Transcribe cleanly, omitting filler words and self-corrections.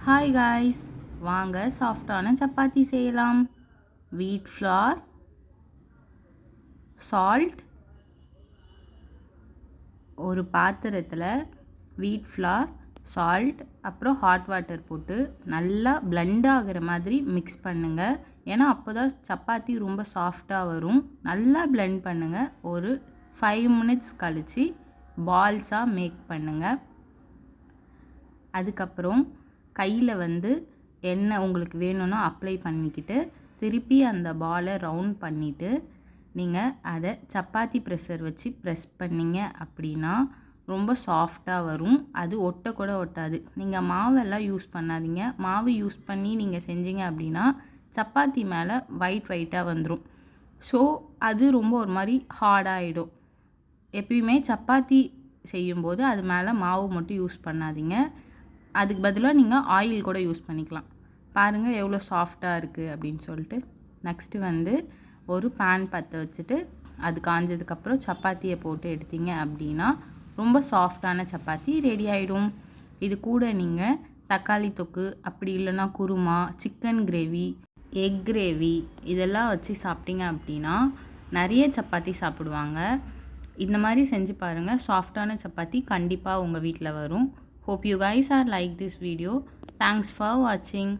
Hi guys, வாங்க சாஃப்டான சப்பாத்தி செய்யலாம். வீட் ஃப்ளார், சால்ட், ஒரு பாத்திரத்தில் வீட் ஃப்ளார், சால்ட், அப்புறம் ஹாட் வாட்டர் போட்டு நல்லா பிளெண்ட் ஆகிற மாதிரி மிக்ஸ் பண்ணுங்கள். ஏன்னா அப்போ தான் சப்பாத்தி ரொம்ப சாஃப்டாக வரும். நல்லா பிளெண்ட் பண்ணுங்கள். ஒரு 5 மினிட்ஸ் கழித்து பால்ஸாக மேக் பண்ணுங்கள். அதுக்கப்புறம் கையில் எண்ணெய் உங்களுக்கு வேணும்னா அப்ளை பண்ணிக்கிட்டு திருப்பி அந்த பாலை ரவுண்ட் பண்ணிவிட்டு நீங்கள் அதை சப்பாத்தி ப்ரெஷர் வச்சு ப்ரெஸ் பண்ணிங்க அப்படின்னா ரொம்ப சாஃப்டாக வரும். அது ஒட்டக்கூட ஒட்டாது. நீங்கள் மாவெல்லாம் யூஸ் பண்ணாதீங்க. மாவு யூஸ் பண்ணி நீங்கள் செஞ்சீங்க அப்படின்னா சப்பாத்தி மேலே ஒயிட்டாக வந்துடும். ஸோ அது ரொம்ப ஒரு மாதிரி ஹார்டாகிடும். எப்பயுமே சப்பாத்தி செய்யும்போது அது மேலே மாவு மட்டும் யூஸ் பண்ணாதீங்க. அதுக்கு பதிலாக நீங்கள் ஆயில் கூட யூஸ் பண்ணிக்கலாம். பாருங்கள் எவ்வளோ சாஃப்டாக இருக்குது அப்படின்னு சொல்லிட்டு. நெக்ஸ்ட்டு ஒரு பேன் பற்ற வச்சுட்டு அது காஞ்சதுக்கப்புறம் சப்பாத்தியை போட்டு எடுத்தீங்க அப்படின்னா ரொம்ப சாஃப்டான சப்பாத்தி ரெடி ஆகிடும். இது கூட நீங்கள் தக்காளி தொக்கு, அப்படி இல்லைன்னா kurma, chicken gravy, egg gravy இதெல்லாம் வச்சு சாப்பிட்டீங்க அப்படின்னா நிறைய சப்பாத்தி சாப்பிடுவாங்க. இந்த மாதிரி செஞ்சு பாருங்கள். சாஃப்டான சப்பாத்தி கண்டிப்பாக உங்கள் வீட்டில் வரும். Hope you guys are like this video. Thanks for watching.